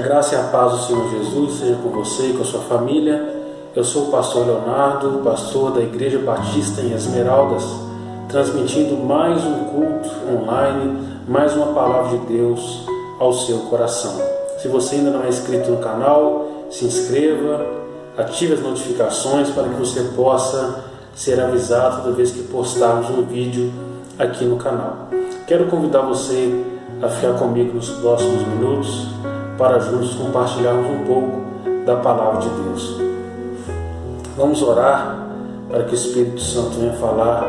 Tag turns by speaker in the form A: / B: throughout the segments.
A: A graça e a paz do Senhor Jesus seja com você e com a sua família. Eu sou o pastor Leonardo, pastor da Igreja Batista em Esmeraldas, transmitindo mais um culto online, mais uma palavra de Deus ao seu coração. Se você ainda não é inscrito no canal, se inscreva, ative as notificações para que você possa ser avisado toda vez que postarmos um vídeo aqui no canal. Quero convidar você a ficar comigo nos próximos minutos para juntos compartilharmos um pouco da palavra de Deus. Vamos orar para que o Espírito Santo venha falar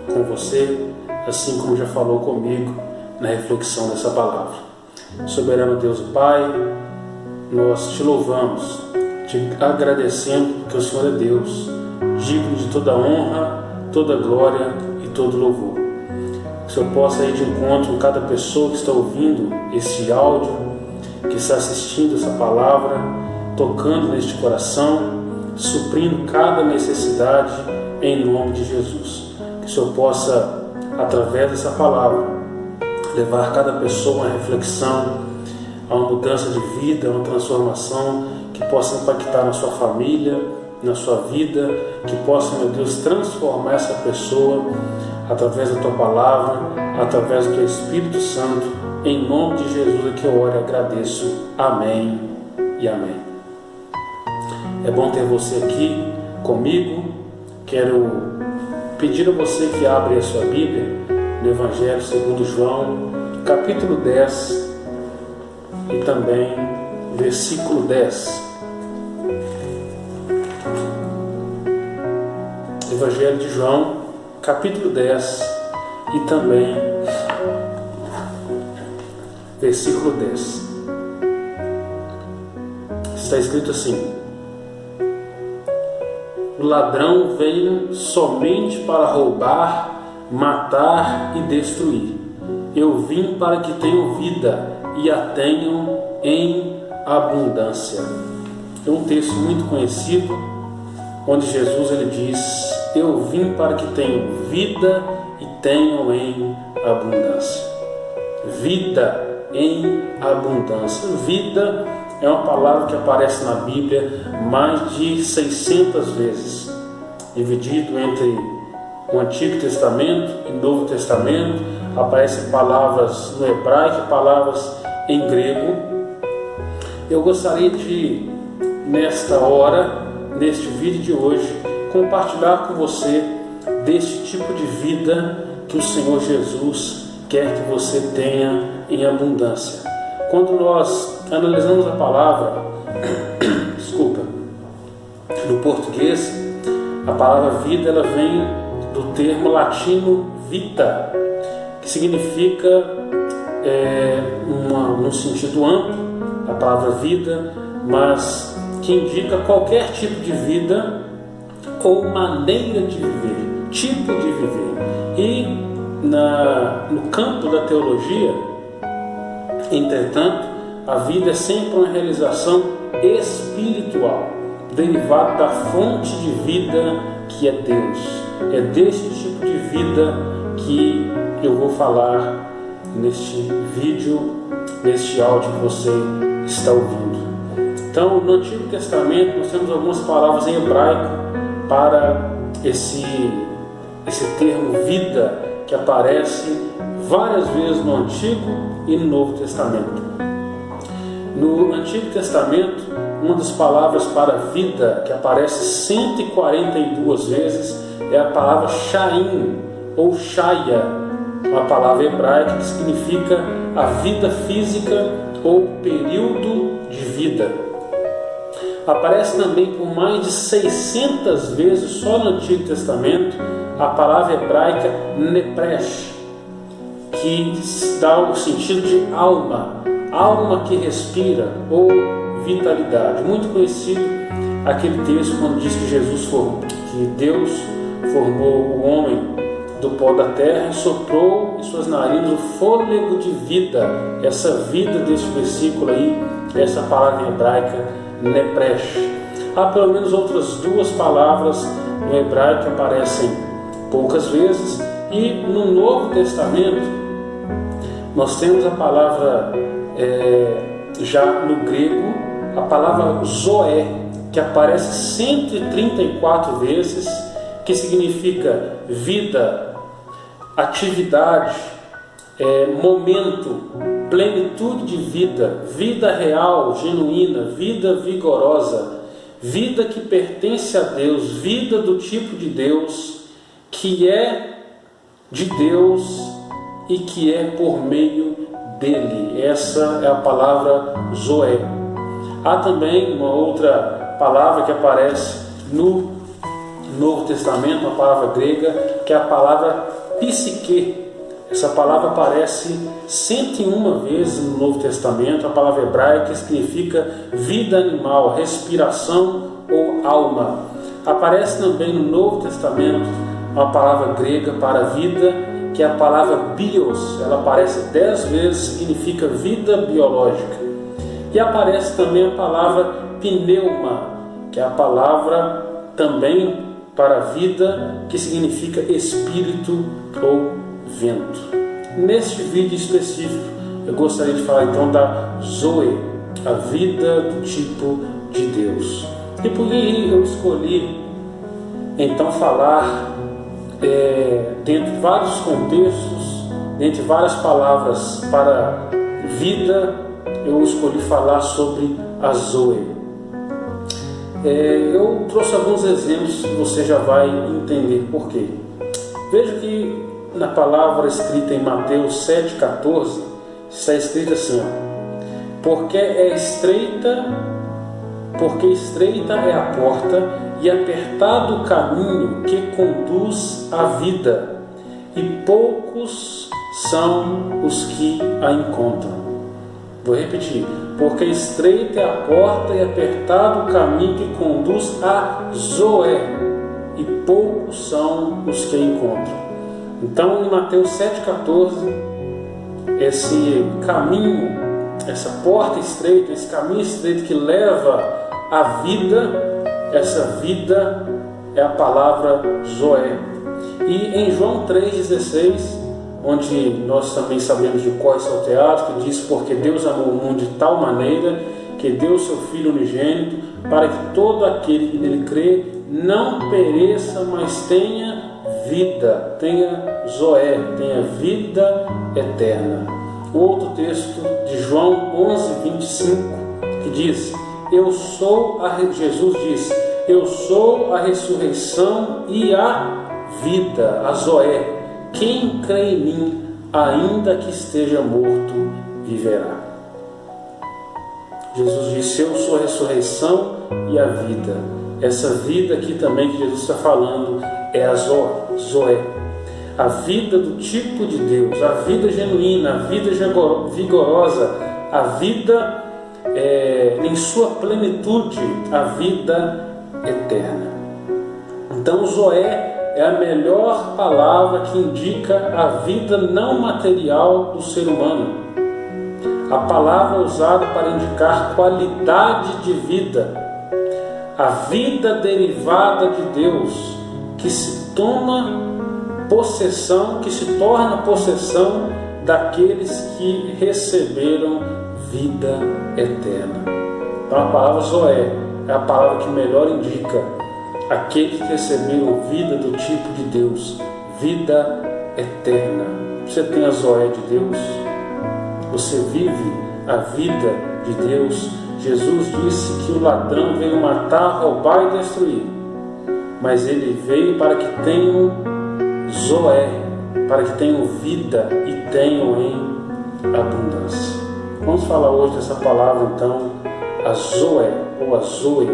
A: com você, assim como já falou comigo na reflexão dessa palavra. Soberano Deus e Pai, nós te louvamos, te agradecendo porque o Senhor é Deus, digno de toda honra, toda glória e todo louvor. Que o Senhor possa ir de encontro com cada pessoa que está ouvindo este áudio, que está assistindo essa palavra, tocando neste coração, suprindo cada necessidade em nome de Jesus. Que o Senhor possa, através dessa palavra, levar cada pessoa a uma reflexão, a uma mudança de vida, a uma transformação que possa impactar na sua família, na sua vida, que possa, meu Deus, transformar essa pessoa através da Tua palavra, através do Teu Espírito Santo. Em nome de Jesus é que eu oro e agradeço. Amém e amém. É bom ter você aqui comigo. Quero pedir a você que abra a sua Bíblia no Evangelho segundo João, capítulo 10 e também versículo 10. Evangelho de João, capítulo 10 e também versículo 10. Está escrito assim: o ladrão vem somente para roubar, matar e destruir. Eu vim para que tenham vida e a tenham em abundância. É um texto muito conhecido, onde Jesus ele diz: eu vim para que tenham vida e tenham em abundância. Vida em abundância. Vida é uma palavra que aparece na Bíblia mais de 600 vezes, dividido entre o Antigo Testamento e o Novo Testamento. Aparecem palavras no hebraico e palavras em grego. Eu gostaria de, nesta hora, neste vídeo de hoje, compartilhar com você deste tipo de vida que o Senhor Jesus quer que você tenha em abundância. Quando nós analisamos a palavra, no português, a palavra vida ela vem do termo latino vita, que significa, num sentido amplo, a palavra vida, mas que indica qualquer tipo de vida ou maneira de viver, tipo de viver. E no campo da teologia, entretanto, a vida é sempre uma realização espiritual, derivada da fonte de vida que é Deus. É deste tipo de vida que eu vou falar neste vídeo, neste áudio que você está ouvindo. Então, no Antigo Testamento, nós temos algumas palavras em hebraico para esse termo vida, que aparece várias vezes no Antigo e no Novo Testamento. No Antigo Testamento, uma das palavras para vida que aparece 142 vezes é a palavra Shaim ou Shaya, uma palavra hebraica que significa a vida física ou período de vida. Aparece também por mais de 600 vezes só no Antigo Testamento a palavra hebraica nepresh, que dá o sentido de alma, alma que respira ou vitalidade. Muito conhecido aquele texto quando diz que Deus formou o homem do pó da terra e soprou em suas narinas o fôlego de vida. Essa vida deste versículo aí, essa palavra hebraica nepresh. Há pelo menos outras duas palavras no hebraico que aparecem poucas vezes, e no Novo Testamento nós temos a palavra já no grego, a palavra zoé, que aparece 134 vezes, que significa vida, atividade, momento, plenitude de vida, vida real, genuína, vida vigorosa, vida que pertence a Deus, vida do tipo de Deus, que é de Deus e que é por meio dele. Essa é a palavra zoé. Há também uma outra palavra que aparece no Novo Testamento, uma palavra grega, que é a palavra psique. Essa palavra aparece 101 vezes no Novo Testamento, a palavra hebraica significa vida animal, respiração ou alma. Aparece também no Novo Testamento uma palavra grega para vida, que é a palavra bios. Ela aparece 10 vezes, significa vida biológica. E aparece também a palavra pneuma, que é a palavra também para vida, que significa espírito ou vento. Neste vídeo específico, eu gostaria de falar então da Zoe, a vida do tipo de Deus. E por que eu escolhi então falar dentro de vários contextos, dentro de várias palavras para vida, eu escolhi falar sobre a Zoe. Eu trouxe alguns exemplos que você já vai entender por quê. Veja que na palavra escrita em Mateus 7,14 está escrito assim: porque estreita é a porta e apertado o caminho que conduz à vida, e poucos são os que a encontram. Vou repetir: porque estreita é a porta e apertado o caminho que conduz a Zoé, e poucos são os que a encontram. Então, em Mateus 7,14, esse caminho, essa porta estreita, esse caminho estreito que leva à vida, essa vida é a palavra Zoé. E em João 3,16, onde nós também sabemos de cor salteado, que diz: porque Deus amou o mundo de tal maneira que deu o seu Filho unigênito, para que todo aquele que nele crê não pereça, mas tenha vida, tenha Zoé, tenha vida eterna. Outro texto de João 11:25, que diz: Jesus diz: eu sou a ressurreição e a vida, a Zoé. Quem crê em mim, ainda que esteja morto, viverá. Jesus disse: eu sou a ressurreição e a vida. Essa vida aqui também que Jesus está falando é a Zoé, a vida do tipo de Deus, a vida genuína, a vida vigorosa, a vida em sua plenitude, a vida eterna. Então Zoé é a melhor palavra que indica a vida não material do ser humano, a palavra usada para indicar qualidade de vida, a vida derivada de Deus, que se torna possessão daqueles que receberam vida eterna. Então a palavra Zoé é a palavra que melhor indica aqueles que receberam vida do tipo de Deus, vida eterna. Você tem a Zoé de Deus? Você vive a vida de Deus? Jesus disse que o ladrão veio matar, roubar e destruir, mas ele veio para que tenham Zoé, para que tenham vida e tenham em abundância. Vamos falar hoje dessa palavra então, a Zoé ou a Zoe,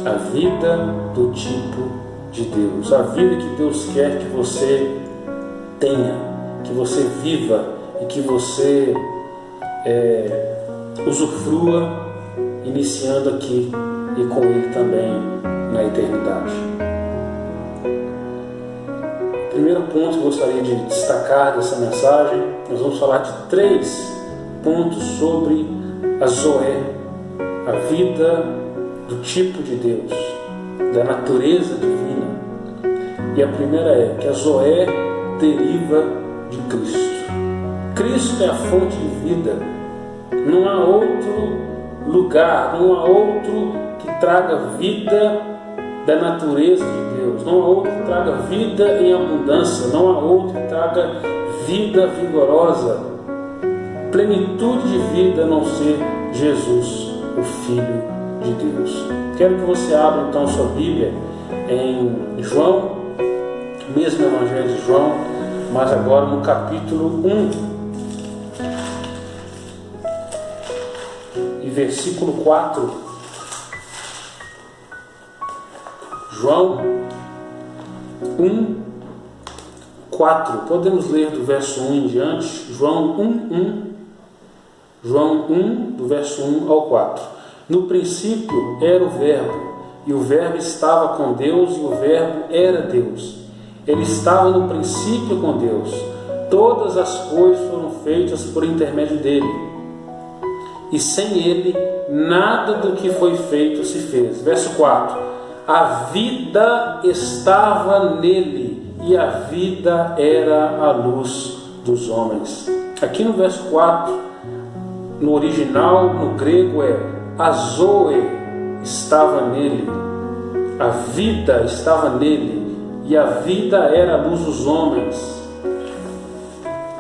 A: a vida do tipo de Deus, a vida que Deus quer que você tenha, que você viva e que você usufrua, iniciando aqui e com Ele também na eternidade. Primeiro ponto que eu gostaria de destacar dessa mensagem, nós vamos falar de 3 pontos sobre a Zoé, a vida do tipo de Deus, da natureza divina. E a primeira é que a Zoé deriva de Cristo. Cristo é a fonte de vida. Não há outro lugar, não há outro que traga vida da natureza de Deus. Não há outro que traga vida em abundância. Não há outro que traga vida vigorosa, plenitude de vida, a não ser Jesus, o Filho de Deus. Quero que você abra então sua Bíblia em João, mesmo Evangelho de João, mas agora no capítulo 1 e versículo 4. João 1, 4. Podemos ler do verso 1 em diante. João 1, João 1, do verso 1 ao 4. No princípio era o Verbo, e o Verbo estava com Deus, e o Verbo era Deus. Ele estava no princípio com Deus. Todas as coisas foram feitas por intermédio dele, e sem ele nada do que foi feito se fez. Verso 4. A vida estava nele, e a vida era a luz dos homens. Aqui no verso 4, no original, no grego a zoe estava nele, a vida estava nele, e a vida era a luz dos homens,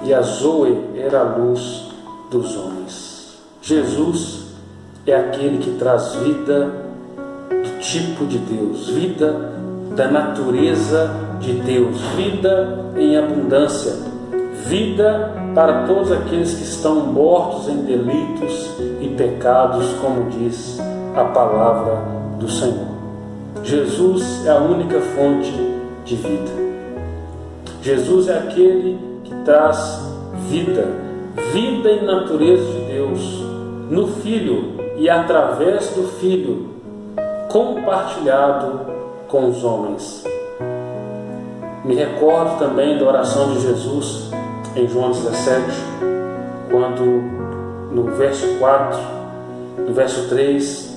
A: e a zoe era a luz dos homens. Jesus é aquele que traz vida do tipo de Deus, vida da natureza de Deus, vida em abundância, vida para todos aqueles que estão mortos em delitos e pecados, como diz a palavra do Senhor. Jesus é a única fonte de vida. Jesus é aquele que traz vida, vida em natureza de Deus, no Filho e através do Filho, compartilhado com os homens. Me recordo também da oração de Jesus em João 17, quando no verso 4, no verso 3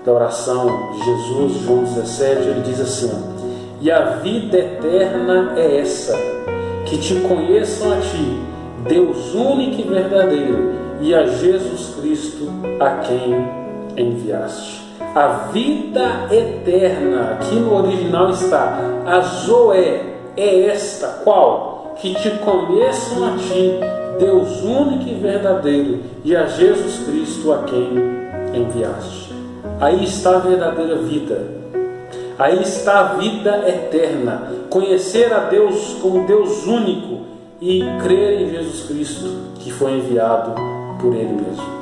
A: da oração de Jesus, João 17, ele diz assim: e a vida eterna é essa, que te conheçam a ti, Deus único e verdadeiro, e a Jesus Cristo, a quem enviaste. A vida eterna, aqui no original está, a zoé, é esta, qual? Que te conheçam a ti, Deus único e verdadeiro, e a Jesus Cristo, a quem enviaste. Aí está a verdadeira vida, aí está a vida eterna, conhecer a Deus como Deus único e crer em Jesus Cristo, que foi enviado por Ele mesmo.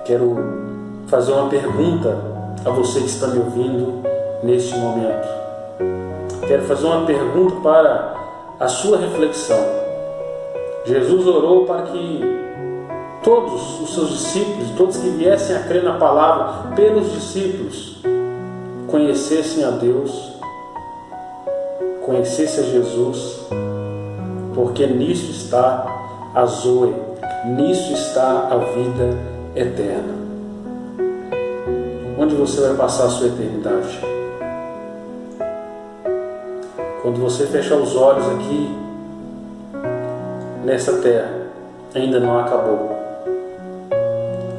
A: Quero fazer uma pergunta a você que está me ouvindo neste momento. Quero fazer uma pergunta para a sua reflexão. Jesus orou para que todos os seus discípulos, todos que viessem a crer na palavra pelos discípulos, conhecessem a Deus, conhecessem a Jesus, porque nisso está a zoe, nisso está a vida eterna. Onde você vai passar a sua eternidade? Quando você fechar os olhos aqui nessa terra, ainda não acabou,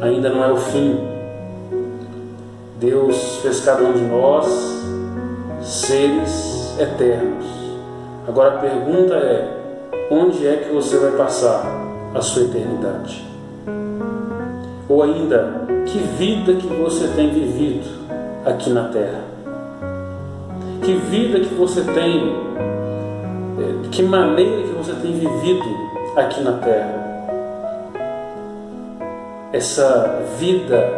A: ainda não é o fim. Deus fez cada um de nós seres eternos. Agora a pergunta é: onde é que você vai passar a sua eternidade? Ou ainda, que vida que você tem vivido aqui na terra? Que vida que você tem, de que maneira que você tem vivido aqui na terra? Essa vida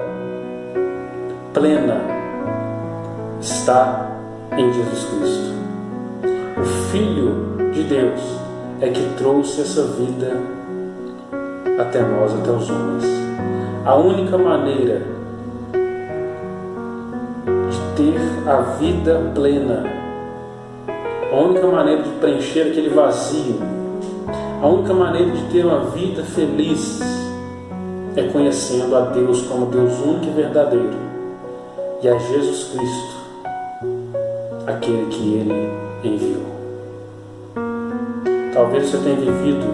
A: plena está em Jesus Cristo. O Filho de Deus é que trouxe essa vida até nós, até os homens. A única maneira de ter a vida plena, a única maneira de preencher aquele vazio, a única maneira de ter uma vida feliz é conhecendo a Deus como Deus único e verdadeiro, e a Jesus Cristo, aquele que Ele enviou. Talvez você tenha vivido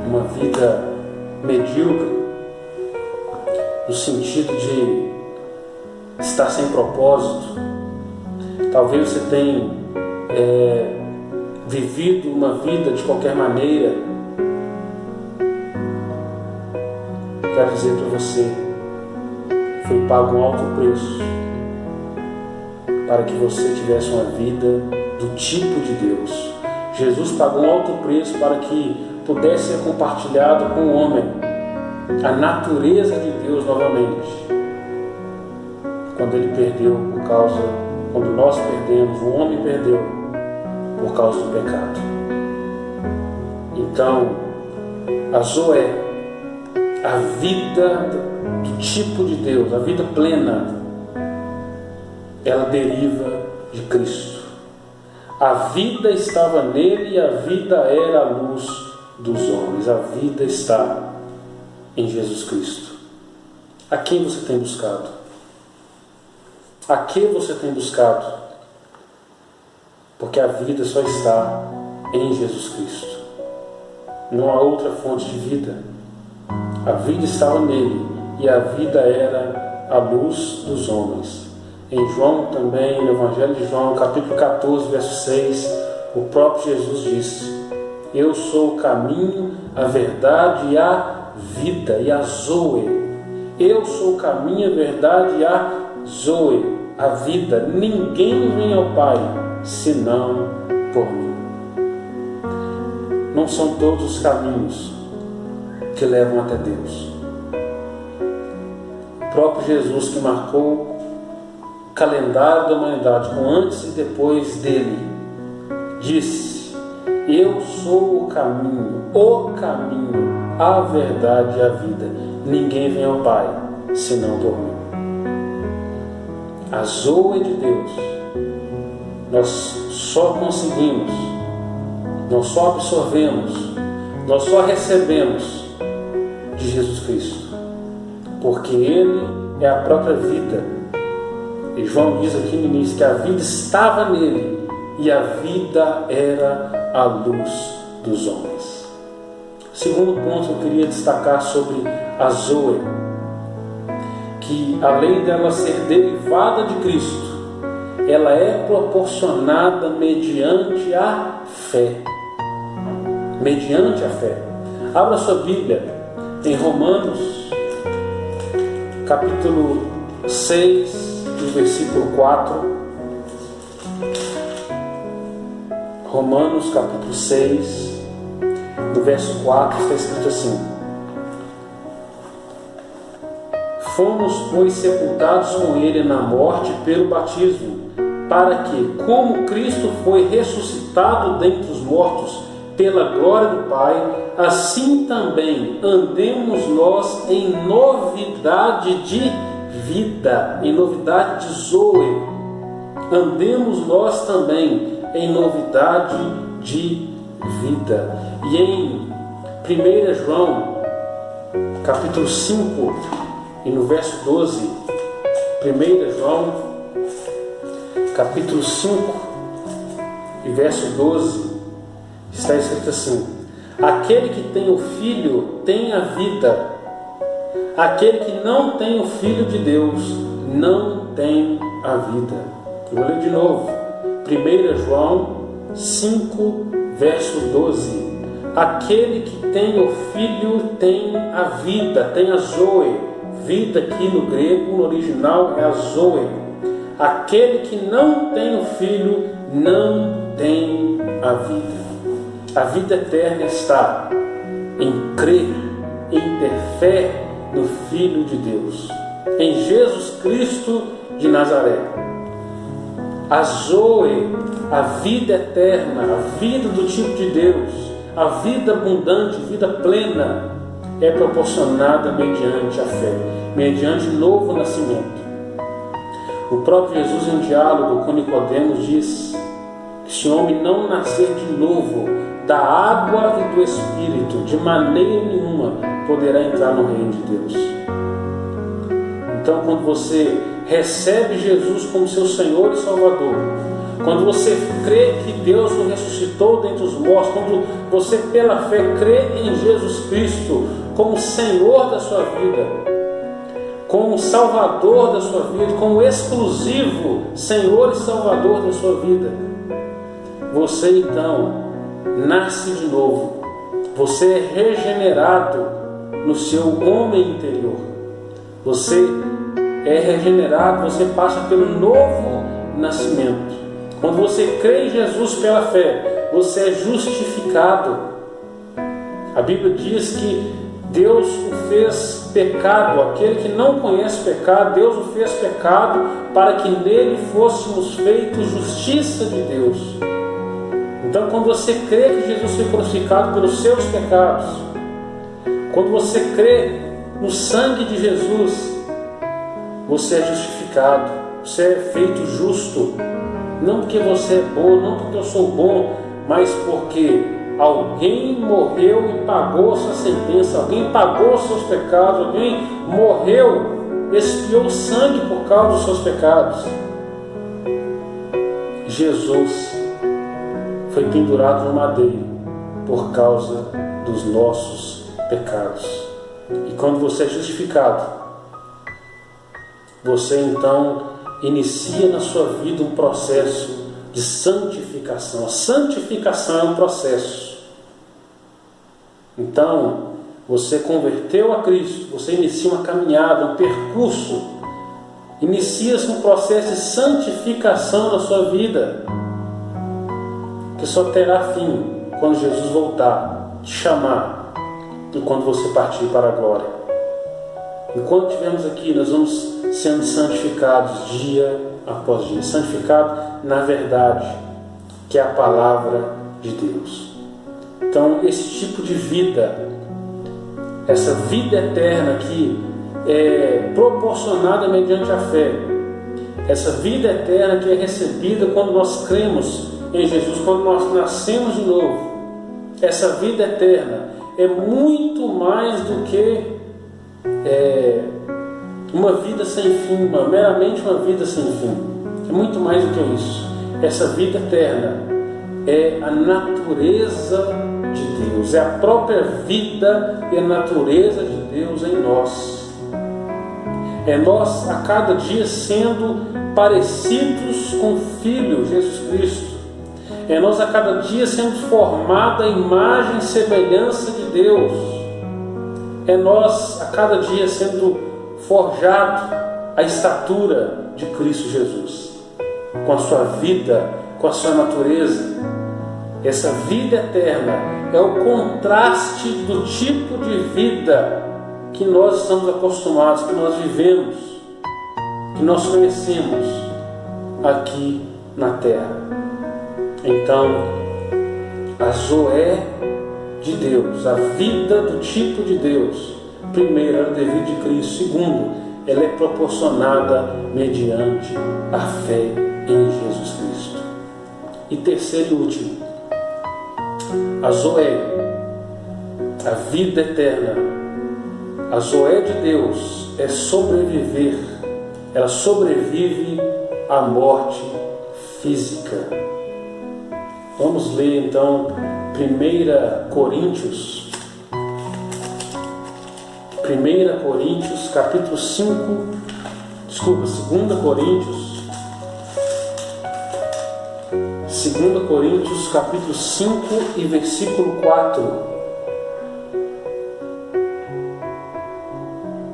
A: uma vida medíocre, no sentido de estar sem propósito. Talvez você tenha vivido uma vida de qualquer maneira. Quero dizer para você, foi pago um alto preço para que você tivesse uma vida do tipo de Deus. Jesus pagou um alto preço para que pudesse ser compartilhado com o homem a natureza de Deus novamente. Quando nós perdemos, o homem perdeu por causa do pecado. Então, a Zoé, a vida do tipo de Deus, a vida plena, ela deriva de Cristo. A vida estava nele e a vida era a luz dos homens. A vida está em Jesus Cristo. A quem você tem buscado? A que você tem buscado? Porque a vida só está em Jesus Cristo. Não há outra fonte de vida. A vida estava nele e a vida era a luz dos homens. Em João também, no Evangelho de João, capítulo 14, verso 6, o próprio Jesus disse: eu sou o caminho, a verdade e a vida, e a Zoe. Eu sou o caminho, a verdade e a Zoe, a vida. Ninguém vem ao Pai senão por mim. Não são todos os caminhos que levam até Deus. O próprio Jesus, que marcou o calendário da humanidade com antes e depois dele, disse: eu sou o caminho, a verdade e a vida. Ninguém vem ao Pai senão por mim. A Zoe de Deus, nós só conseguimos, nós só absorvemos, nós só recebemos de Jesus Cristo, porque Ele é a própria vida. E João diz aqui no início que a vida estava nele e a vida era a luz dos homens. Segundo ponto que eu queria destacar sobre a Zoe, que além dela ser derivada de Cristo, ela é proporcionada mediante a fé. Mediante a fé. Abra sua Bíblia em Romanos, capítulo 6, no versículo 4. Romanos, capítulo 6, no verso 4, está escrito assim: fomos, pois, sepultados com ele na morte pelo batismo, para que, como Cristo foi ressuscitado dentre os mortos pela glória do Pai, assim também andemos nós em novidade de vida, em novidade de Zoe. Andemos nós também em novidade de vida. E em 1 João, capítulo 5, e no verso 12, 1 João, capítulo 5, e verso 12, está escrito assim: aquele que tem o Filho tem a vida, aquele que não tem o Filho de Deus não tem a vida. Eu vou ler de novo, 1 João 5, verso 12: aquele que tem o Filho tem a vida, tem a Zoe. Vida aqui no grego, no original, é a Zoe. Aquele que não tem o Filho não tem a vida. A vida eterna está em crer, em ter fé no Filho de Deus, em Jesus Cristo de Nazaré. A Zoe, a vida eterna, a vida do tipo de Deus, a vida abundante, vida plena, é proporcionada mediante a fé, mediante novo nascimento. O próprio Jesus, em diálogo com Nicodemos, diz que se o homem não nascer de novo da água e do Espírito, de maneira nenhuma poderá entrar no reino de Deus. Então, quando você recebe Jesus como seu Senhor e Salvador, quando você crê que Deus o ressuscitou dentre os mortos, quando você pela fé crê em Jesus Cristo como Senhor da sua vida, como Salvador da sua vida, como exclusivo Senhor e Salvador da sua vida, você então nasce de novo, você é regenerado no seu homem interior, você é regenerado, você passa pelo novo nascimento. Quando você crê em Jesus pela fé, você é justificado. A Bíblia diz que Deus o fez pecado, aquele que não conhece pecado, Deus o fez pecado para que nele fôssemos feitos justiça de Deus. Então, quando você crê que Jesus foi crucificado pelos seus pecados, quando você crê no sangue de Jesus, você é justificado, você é feito justo, não porque você é bom, não porque eu sou bom, mas porque alguém morreu e pagou a sua sentença, alguém pagou os seus pecados, alguém morreu, expiou sangue por causa dos seus pecados. Jesus foi pendurado no madeiro por causa dos nossos pecados. E quando você é justificado, você então inicia na sua vida um processo de santificação. A santificação é um processo. Então, você converteu a Cristo, você inicia uma caminhada, um percurso, inicia-se um processo de santificação na sua vida, que só terá fim quando Jesus voltar, te chamar e quando você partir para a glória. Enquanto estivermos aqui, nós vamos sendo santificados dia após dia, santificados na verdade, que é a palavra de Deus. Então, esse tipo de vida, essa vida eterna que é proporcionada mediante a fé, essa vida eterna que é recebida quando nós cremos em Jesus, quando nós nascemos de novo, essa vida eterna é muito mais do que uma vida sem fim, meramente uma vida sem fim. É muito mais do que isso. Essa vida eterna é a natureza de Deus, é a própria vida e a natureza de Deus em nós. É nós a cada dia sendo parecidos com o Filho Jesus Cristo. É nós a cada dia sendo formada a imagem e semelhança de Deus. É nós a cada dia sendo forjado a estatura de Cristo Jesus, com a sua vida, com a sua natureza. Essa vida eterna é o contraste do tipo de vida que nós estamos acostumados, que nós vivemos, que nós conhecemos aqui na terra. Então, a Zoé de Deus, a vida do tipo de Deus, primeiro, ela devida de Cristo. Segundo, ela é proporcionada mediante a fé em Jesus Cristo. E terceiro e último, a Zoé, a vida eterna, a Zoé de Deus é sobreviver. Ela sobrevive à morte física. Vamos ler então 1 Coríntios capítulo 5, 2 Coríntios capítulo 5 e versículo 4.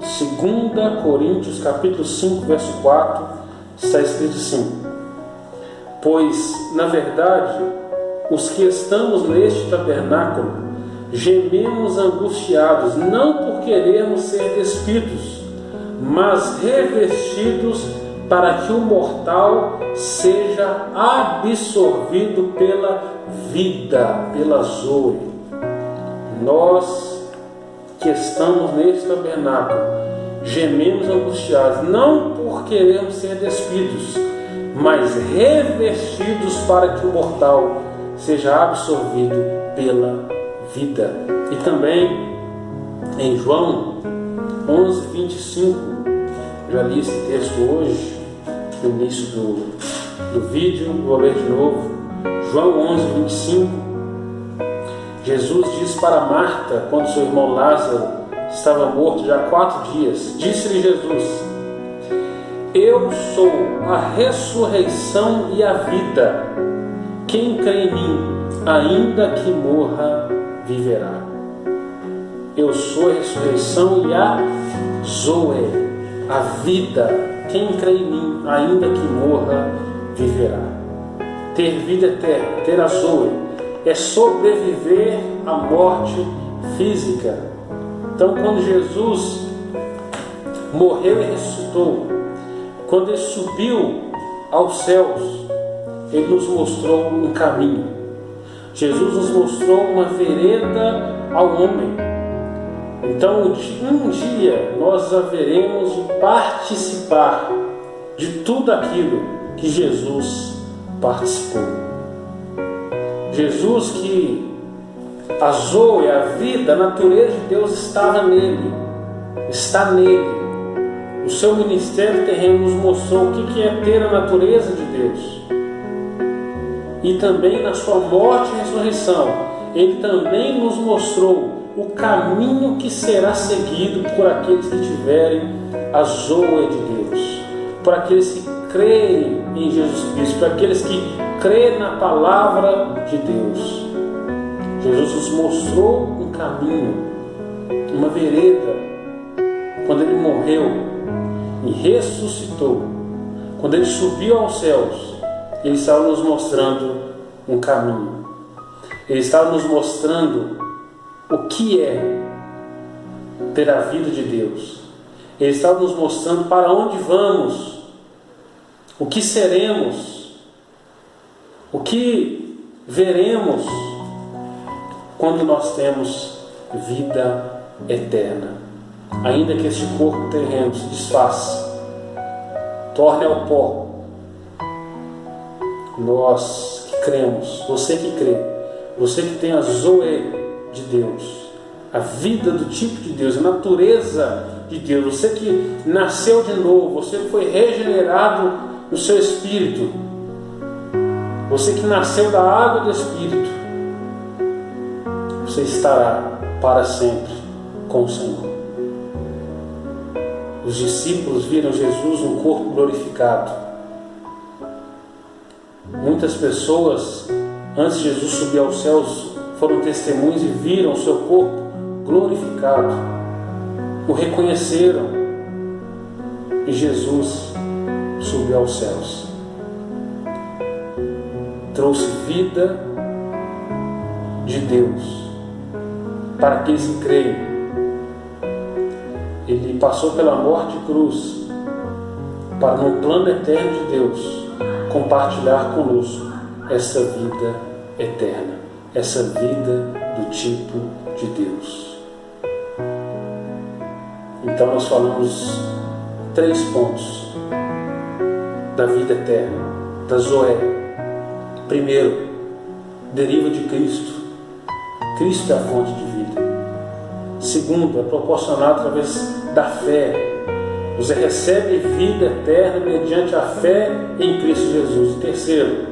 A: 2 Coríntios capítulo 5, verso 4, está escrito assim: pois, na verdade, os que estamos neste tabernáculo gememos angustiados, não por querermos ser despidos, mas revestidos para que o mortal seja absorvido pela vida, pela Zoe. Nós que estamos neste tabernáculo gememos angustiados, não por querermos ser despidos, mas revestidos para que o mortal seja absorvido pela vida. E também em João 11:25, já li esse texto hoje, no início do vídeo, vou ler de novo. João 11, 25. Jesus diz para Marta, quando seu irmão Lázaro estava morto já há 4 dias, disse-lhe Jesus: eu sou a ressurreição e a vida. Quem crê em mim, ainda que morra, viverá. Eu sou a ressurreição e a Zoe, a vida. Quem crê em mim, ainda que morra, viverá. Ter vida eterna, ter a Zoe, é sobreviver à morte física. Então, quando Jesus morreu e ressuscitou, quando Ele subiu aos céus, Ele nos mostrou um caminho. Jesus nos mostrou uma vereda ao homem. Então, um dia nós haveremos de participar de tudo aquilo que Jesus participou. Jesus, que a Zoe, a vida, a natureza de Deus estava nele, está nele. O seu ministério terreno nos mostrou o que é ter a natureza de Deus. E também na sua morte e ressurreição, Ele também nos mostrou o caminho que será seguido por aqueles que tiverem a Zoe de Deus, por aqueles que creem em Jesus Cristo, por aqueles que creem na palavra de Deus. Jesus nos mostrou um caminho, uma vereda, quando Ele morreu e ressuscitou, quando Ele subiu aos céus. Ele estava nos mostrando um caminho. Ele estava nos mostrando o que é ter a vida de Deus. Ele estava nos mostrando para onde vamos, o que seremos, o que veremos quando nós temos vida eterna. Ainda que este corpo terreno se desfaça, torne ao pó, nós que cremos, você que crê, você que tem a Zoe de Deus, a vida do tipo de Deus, a natureza de Deus, você que nasceu de novo, você que foi regenerado no seu espírito, você que nasceu da água do Espírito, você estará para sempre com o Senhor. Os discípulos viram Jesus um corpo glorificado. Muitas pessoas, antes de Jesus subir aos céus, foram testemunhas e viram o seu corpo glorificado. O reconheceram. E Jesus subiu aos céus. Trouxe vida de Deus para aqueles que creem. Ele passou pela morte e cruz para, no plano eterno de Deus, compartilhar conosco essa vida eterna, essa vida do tipo de Deus. Então nós falamos 3 pontos da vida eterna, da Zoé. Primeiro, deriva de Cristo. Cristo é a fonte de vida. Segundo, é proporcionado através da fé. Você recebe vida eterna mediante a fé em Cristo Jesus. E terceiro,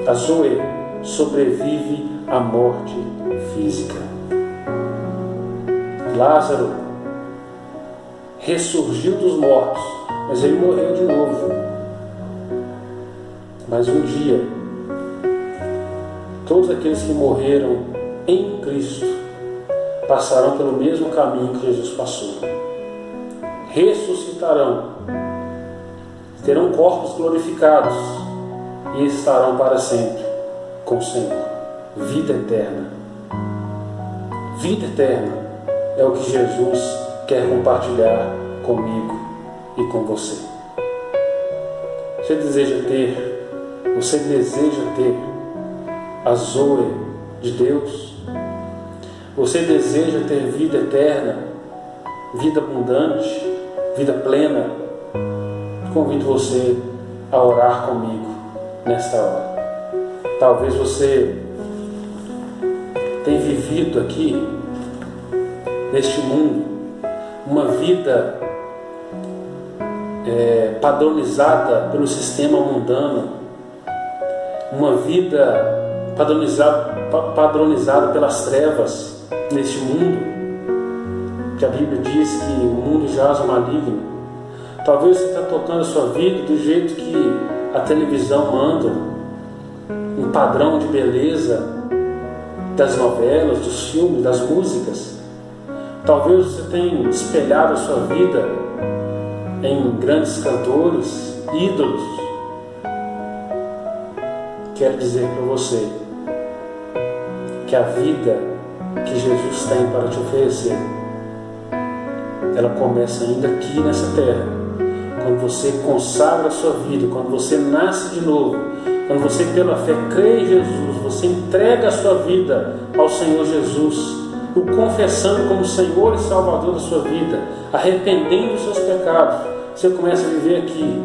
A: a Zoe sobrevive à morte física. Lázaro ressurgiu dos mortos, mas ele morreu de novo. Mas um dia, todos aqueles que morreram em Cristo passarão pelo mesmo caminho que Jesus passou. Ressuscitarão, terão corpos glorificados e estarão para sempre com o Senhor. Vida eterna. Vida eterna é o que Jesus quer compartilhar comigo e com você. Você deseja ter a Zoe de Deus? Você deseja ter vida eterna, vida abundante, vida plena? Convido você a orar comigo nesta hora. Talvez você tenha vivido aqui, neste mundo, uma vida padronizada pelo sistema mundano, uma vida padronizada pelas trevas neste mundo, que a Bíblia diz que o mundo jaz o maligno. Talvez você está tocando a sua vida do jeito que a televisão manda, um padrão de beleza das novelas, dos filmes, das músicas. Talvez você tenha espelhado a sua vida em grandes cantores, ídolos. Quero dizer para você que a vida que Jesus tem para te oferecer, ela começa ainda aqui nessa terra. Quando você consagra a sua vida, quando você nasce de novo, quando você pela fé crê em Jesus, você entrega a sua vida ao Senhor Jesus, o confessando como Senhor e Salvador da sua vida, arrependendo dos seus pecados, você começa a viver aqui,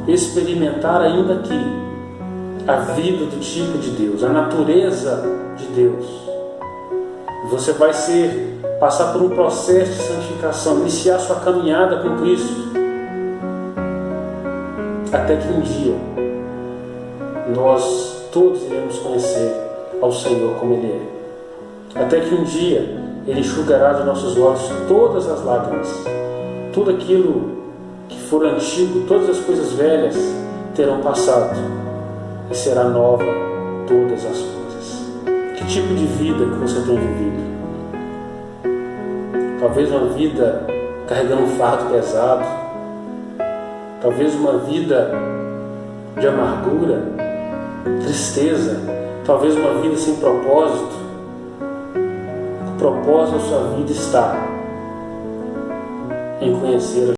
A: experimentar ainda aqui a vida do tipo de Deus, a natureza de Deus. Você vai passar por um processo de santificação, iniciar sua caminhada com Cristo, até que um dia nós todos iremos conhecer ao Senhor como Ele é. Até que um dia Ele enxugará de nossos olhos todas as lágrimas. Tudo aquilo que for antigo, todas as coisas velhas terão passado e será nova todas as coisas. Que tipo de vida que você tem vivido? Talvez uma vida carregando um fardo pesado, talvez uma vida de amargura, tristeza, talvez uma vida sem propósito. O propósito da sua vida está em conhecer